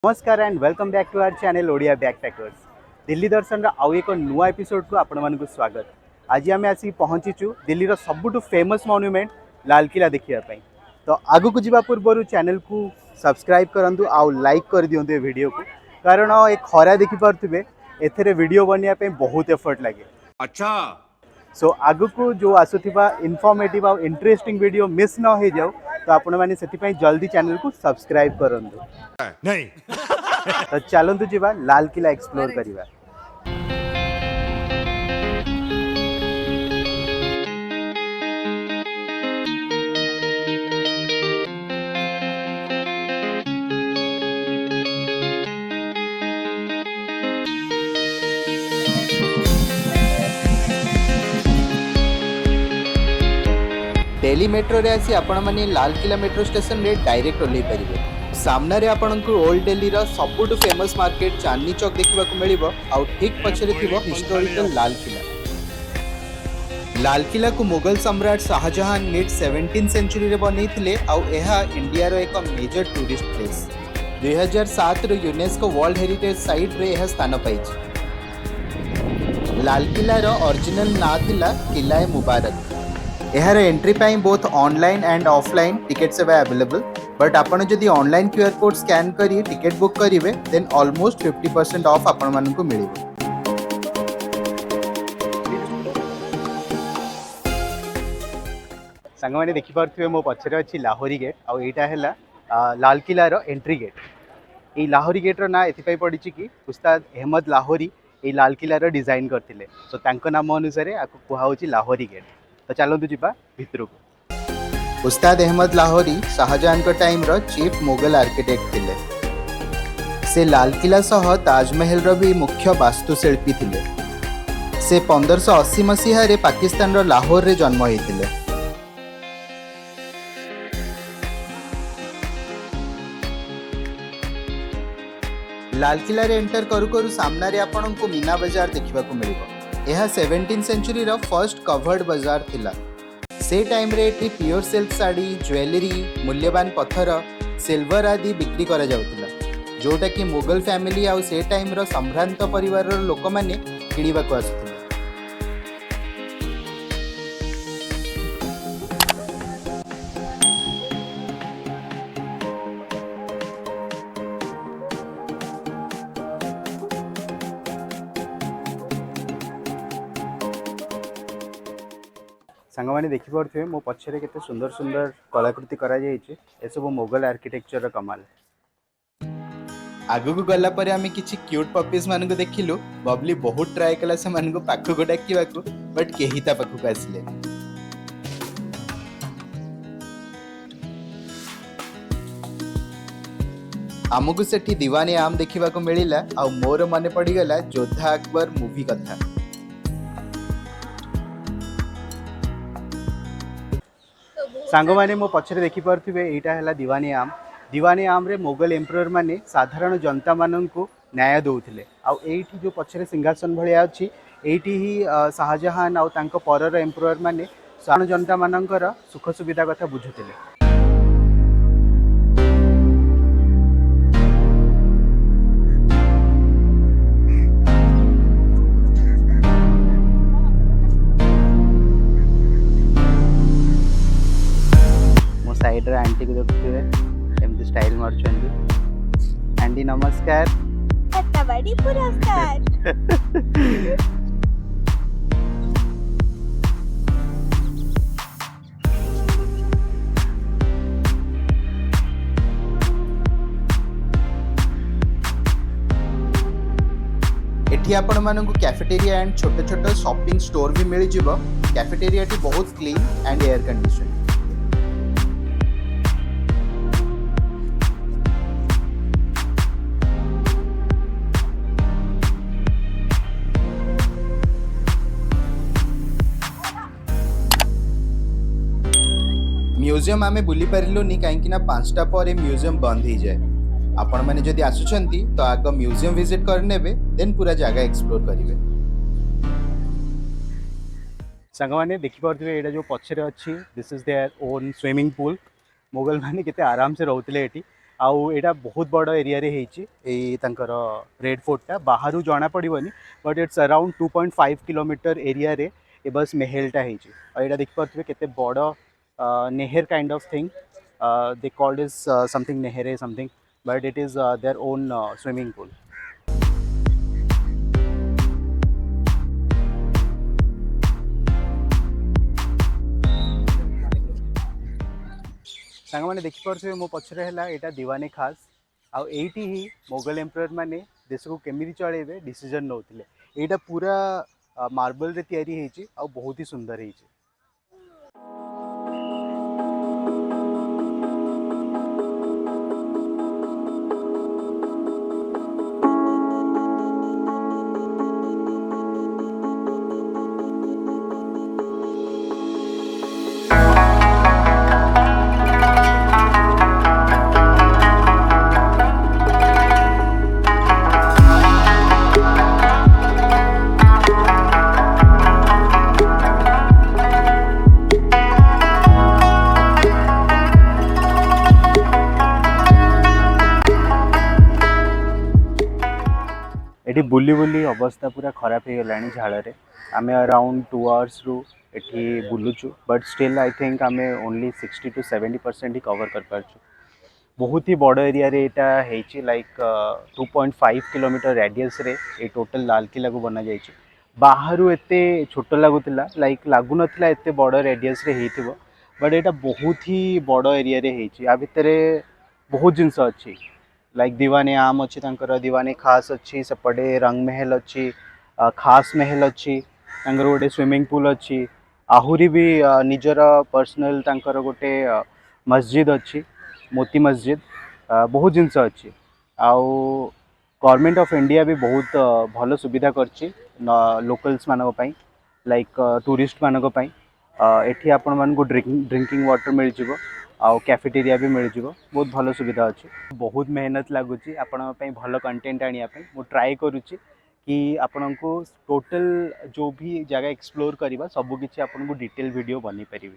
नमस्कार and welcome back to our channel Odia backpackers. Delhi दर्शन आउ एक नुआ एपिसोड को आपण मानक स्वागत। आज आम आसी पहुँचीचु दिल्लीर सबुठ फेमस मॉन्यूमेंट लाल किला देखापी। तो आगु को जावा पूर्व चैनल को सब्सक्राइब करूँ आउ लाइक कर दिंतु वीडियो को, कारण ये खरा देखिपे एथे वीडियो बनवाई बहुत एफर्ट लगे। अच्छा सो आगु को जो आसुवा इनफॉर्मेटिव आ इंटरेस्टिंग वीडियो मिस न हो जाऊ, तो आपण मैंने से जल्दी चैनल को सब्सक्राइब करूँ। नहीं तो चलतु जीवा लाल किला एक्सप्लोर करिवा। दिल्ली मेट्रो रे आसी आपण माने लाल किला मेट्रो स्टेशन रे डायरेक्ट ओल्लै परिबे। सामना रे आपण को ओल्ड दिल्ली रा सबुठ फेमस मार्केट चांदनी चौक देखा मिलिबो। आउ ठीक पछरे थिबो हिस्टोरिकल लाल किला। लाल किला को मुगल सम्राट शाहजहां मिड 17th सेंचुरी रे बनैथिले। आउ एहा इंडिया रो एक मेजर टूरिस्ट प्लेस। 2007 रो यूनेस्को वर्ल्ड हेरिटेज साइट रे एहा स्थान पाइछ। लाल किला रो ओरिजिनल ना थिला किला मुबारक। यार entry pi both online and offline ticket सेवा अवेलेबल, बट आपन जदि ऑनलाइन क्यूआर कोड स्कैन करी टिकेट बुक करिवे देन ऑलमोस्ट 50% ऑफ आपन मानकु मिलिबो। संग माने देखि पारथिबे मो पछरे अछि लाहौरी गेट। आ एटा हैला लाल किला रो एंट्री गेट। ए लाहौरी गेट रो ना एथि पई पडिछि कि उस्ताद अहमद लाहौरी ए लाल किला रो डिजाइन करथिले। सो तांको नाम अनुसार आकु कुहा होछि लाहौरी गेट। तो चलतु जीवा भितर को। उस्ताद अहमद लाहौरी शाहजहां का टाइम रो चीफ मुगल आर्किटेक्ट थिले। से लाल किला सह ताजमहल रो भी मुख्य वास्तुशिल्पी थिले। से 1580 मसीहा रे पाकिस्तान रो लाहौर रे जन्म होइथिले। लाल किला रे एंटर करू करू सामना रे आपन को मीना बाजार देखिबा को मिलिबो। यह 17th century row first covered बाजार थिला। से टाइम रे eighty pure silk sari, jewellery, मूल्यवान पत्थर, सिल्वर आदि बिक्री करा जाउतिला, जोटा कि मुगल फैमिली आउ से टाइम रो संभ्रांत परिवार रो लोक माने किणीबा को आसुथिले। सांग मैंने देखिपे मो पछरे केते सुंदर सुंदर कलाकृति करा जायछि। ए सब मुगल आर्किटेक्चर कमाल। आगु को गला पर आमे किछि क्यूट पपीज मान को देखिलु। बबली बहुत ट्राई कला से मान को पाखु को डाकिबा को, बट केही ता पाखु को आसिले। आमको सेठी दीवानी आम देखिबा को मिलिला। आ मोर माने पड़ी गला जोधा अकबर मूवी कथा। सांग माने मो पछरे देखि पारथिबे एटा हैला दीवानी आम। दीवानी आम रे मुगल एम्परर माने साधारण जनता माननकु न्याय दउथिले। आ एठी जो पछरे सिंहासन भलिया अछि एठी ही शाहजहां आ तांको परर एम्परर माने साधारण जनता माननकर सुख सुविधा कथा बुझुथिले। साइड रे आंटी को देखुथिबे एमती स्टाइल मारछंदी। आंटी नमस्कार। एता बड़ी पुरस्कार। एठी आपण मानकु कैफेटेरिया एंड छोटे छोटे शॉपिंग स्टोर भी मिल जिवो। कैफेटेरिया टी बहुत clean and air condition. Museum आमे बुली पारिलुनी काहेकि ना 5टा पर म्यूजियम बंद हो जाए। आपण माने जदि आसुचंती तो आग म्यूजियम विजिट करनेबे देन पूरा जगह एक्सप्लोर करिवे। सांग माने देखि पारथिबे एटा जो पछरे अछि this is their own swimming pool. Mughal माने केते आराम से रहउतले एटी। आउ एटा बहुत बड़ एरिया रे हेची रेड फोर्टटा बाहर जना पड़ोनी but it's around 2.5 kilometre area रे ए बस मेहेलटा हेची और एटा देखि पारथबे केते बड़ नेहर kind of thing they called is something नेहरे something but it is their own swimming pool. सांग मैंने देखिपे मो पचर है यहाँ दीवानी खास आउ एटी ही मोगल एम्परर मैंने देश को केमी चलेबे डिसीजन नौते यहाँ पूरा मार्बल रे तैयारी होती आ बहुत ही सुंदर है। एटी बुली बुली अवस्था पूरा खराब हो गलानी झाड़ रे आमे अराउंड 2 आवर्स रु एटी बुलुचु बट स्टिल आई थिंक आमे ओनली 60 to 70% ही कवर कर पारछु। बहुत ही बड़ एरिया रे एटा हेची लाइक 2.5 किलोमीटर रेडियस रे ए टोटल लाल किला को बना जायछि। बाहरु एते छोट लागुतिला लाइक लागु नथिला एते बड़ रेडियस रे हेथिबो बट एटा बहुत ही बड़ एरिया रे हेची। आ भितरे बहुत जिंस अछि लाइक दीवानी आम अच्छी दीवानी खास अच्छी सेपटे रंग महल अच्छी खास महल अच्छी गोटे स्विमिंग पूल अच्छी आहुरी भी निजर पर्सनल गोटे मस्जिद अच्छी मोती मस्जिद बहुत जिनस अच्छी आउ गवर्नमेंट ऑफ इंडिया भी बहुत भल सुविधा करछि लोकल्स मानक पई लाइक टूरिस्ट मानक पई एठी आपण मान को ड्रिंकिंग वाटर मिल जिवो आउ कैफेटेरिया भी मिल जिवो बहुत भल सुविधा अच्छी। बहुत मेहनत लगुच आपण भल कंटेंट आनिया मु ट्राए करुच्ची कि आपण को टोटल जो भी जगह एक्सप्लोर करवा सबकि आपन को डिटेल वीडियो बनी पारि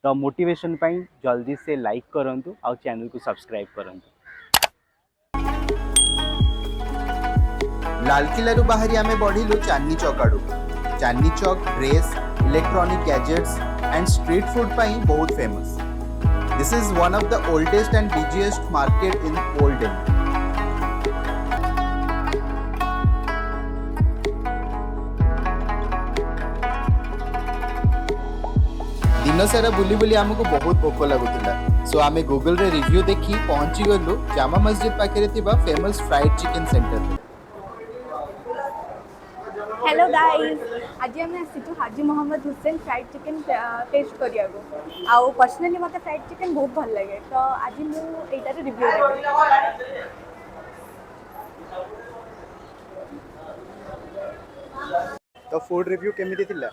तो मोटिवेशन पाई जल्दी से लाइक करंतु आउ चैनल को सब्सक्राइब करंतु। लालकिला रु बाहरी आमे बढ़िलु चांदनी चौक आड़ू। Chandni Chowk dress electronic gadgets and street food पाई बहुत famous. This is one of the oldest and busiest market in old Delhi. दिन सारा बुली बुली आमको बहुत भोक लगुला सो आमे गूगल रे रिव्यू देखी पहुंची गलु जामा मस्जिद पाखे थिबा famous fried chicken centre. Hello guys आज आम आसी Haji Mohammad Hussain fried chicken taste करिया आउ पर्सनली मते फ्राइड चिकन बहुत भल लगे तो आज मु एटार रिव्यू देबी। तो फूड रिव्यू केमिति थिला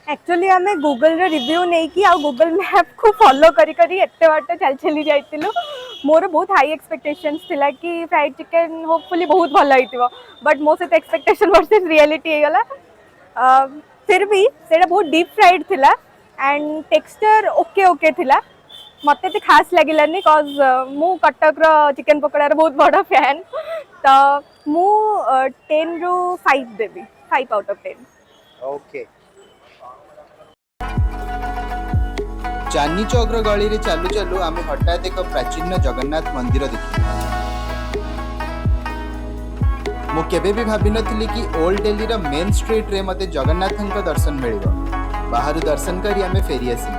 एक्चुअली आम गूगल रे रिव्यू नहीं कि आ गूगल मैप को फॉलो करी करी एते बाटे चल चली जाइतिलु। मोर बहुत हाई एक्सपेक्टेशंस थिला कि फ्राइड चिकन होपफुली बहुत भल होइतिबो बट मो से एक्सपेक्टेशन वर्सेस रियलिटी हे गला। फिर भी सेटा बहुत डीप फ्राइड थिला एंड टेक्सचर ओके ओके थिला मते ते खास लागिलानी कॉज मु कटक रो चिकन पकोड़ा रो बहुत बड़ा फैन तो मु 10 रु 5 देबी 5 out of 10। Okay Chandni Chowk रो गली रे चालू चालू आमे हठात एक प्राचीन जगन्नाथ मंदिर देखि। मु केबे भी भाबी नथिली कि ओल्ड दिल्ली रो मेन स्ट्रीट रे मते जगन्नाथन को दर्शन मिलिबो। बाहर दर्शन करी आमे फेरी आसी।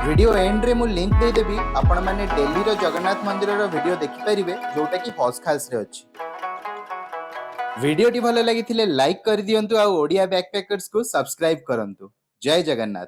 वीडियो एंड रे मु लिंक दे देबी आपण माने दिल्ली रो जगन्नाथ मंदिर रो वीडियो देखि परिबे जोटा कि हॉस खास रे अछि। वीडियो टी भलो लागि थिले लाइक कर दियंतु आ ओडिया बैकपैकर्स को सब्सक्राइब करंतु। जय जगन्नाथ।